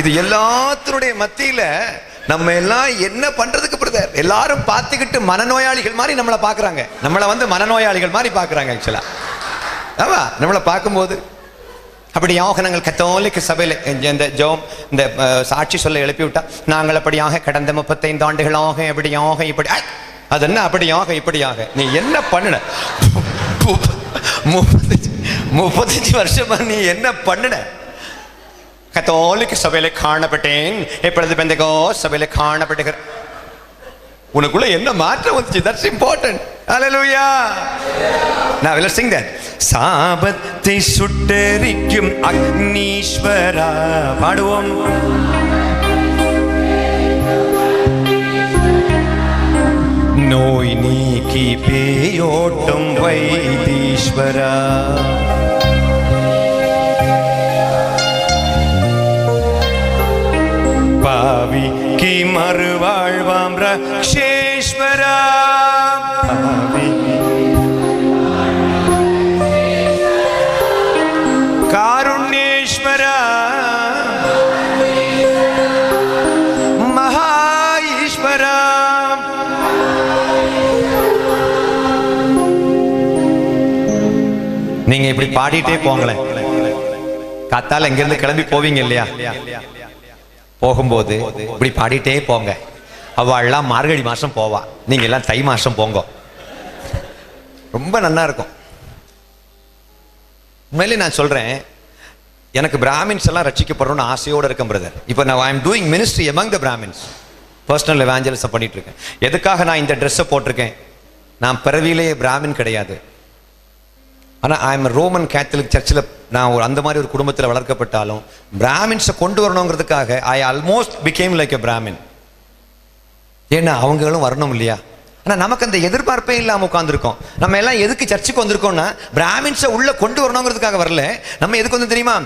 இது எல்லாத்தினுடைய மத்தியில நம்ம எல்லாம் என்ன பண்றதுக்கு பிரதர்? எல்லாரும் பார்த்துக்கிட்டு மனநோயாளிகள் மாதிரி நம்மளை பாக்குறாங்க. நம்மளை மனநோயாளிகள் மாதிரி பாக்குறாங்க. ஆக்சுவலா ஆமா, நம்மளை பார்க்கும்போது அப்படியாக நாங்கள் கத்தோலிக்க சபையில் இந்த ஜோம் இந்த சாட்சி சொல்ல எழுப்பி விட்டா, நாங்கள் அப்படியாக கடந்த 35 ஆண்டுகளாக எப்படியாக இப்படி, அது என்ன அப்படியாக இப்படியாக? நீ என்ன பண்ணுன? 35 வருஷமா நீ என்ன பண்ணுன? கத்தோலிக்க சபையில காணப்பட்டேன், இப்பொழுது பெந்தெகோஸ்தே சபையில காணப்பட்டுகிற. உனக்குள்ள என்ன மாற்றம் வந்துச்சு? That's important. Hallelujah. Now let's sing that. சாபத்தை சுட்டெரிக்கும் அக்னீஸ்வரா பாடுவோம். நோய் நீக்கி பேயோட்டும் வைத்தீஸ்வரா, பாவிக்கு மறுவாழ்வாம் ரக்ஷேஸ்வரா, காருண்யேஸ்வரா, மகா ஈஸ்வரா. நீங்க இப்படி பாடிட்டே போங்களேன். காத்தால எங்கிருந்து கிளம்பி போவீங்க இல்லையா? போகும்போது இப்படி பாடிட்டே போங்க. அவள்லாம் மார்கழி மாசம் போவா, நீங்க எல்லாம் தை மாசம் போங்க. ரொம்ப நல்லா இருக்கும். உண்மையிலே நான் சொல்றேன், எனக்கு பிராமின்ஸ் எல்லாம் ரட்சிக்கப்படுறோம்னு ஆசையோடு இருக்கேன் பிரதர். இப்போ நான் I am doing ministry among the Brahmins, personal evangelism பண்ணிட்டு இருக்கேன். எதுக்காக நான் இந்த ட்ரெஸ்ஸை போட்டிருக்கேன்? நான் பிறவிலேயே பிராமின் கிடையாது. ஆனால் ஐ எம் ரோமன் கேத்தலிக் சர்ச்சில் நான் அந்த மாதிரி ஒரு குடும்பத்தில் வளர்க்கப்பட்டாலும் பிராமின்ஸை கொண்டு வரணுங்கிறதுக்காக I almost became like a Brahmin. ஏன்னா அவங்களும் வரணும் இல்லையா? ஆனால் நமக்கு அந்த எதிர்பார்ப்பே இல்லாமல் உட்காந்துருக்கோம். நம்ம எல்லாம் எதுக்கு சர்ச்சுக்கு வந்திருக்கோம்னா பிராமின்ஸை உள்ள கொண்டு வரணுங்கிறதுக்காக வரல. நம்ம எதுக்கு வந்து தெரியுமா?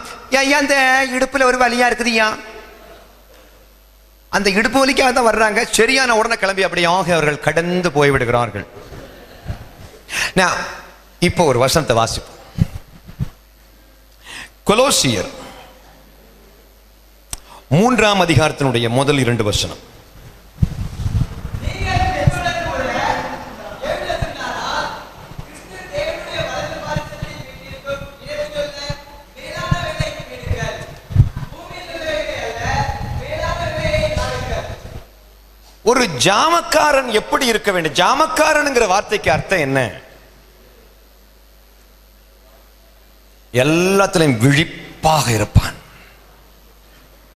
ஐயா அந்த இடுப்புல ஒரு வலியா இருக்குதுயா, அந்த இடுப்பு வலிக்காக தான் வர்றாங்க. சரியான உடனே கிளம்பி அப்படியாக அவர்கள் கடந்து போய்விடுகிறார்கள். நான் இப்போ ஒரு வசனத்தை வாசிப்போம். கொலோசியர் 3ஆம் அதிகாரத்தினுடைய முதல் 2 வசனம். ஒரு ஜாமக்காரன் எப்படி இருக்க வேண்டும்? ஜாமக்காரனுங்கிற வார்த்தைக்கு அர்த்தம் என்ன? எல்லாத்திலையும் விழிப்பாக இருப்பான்.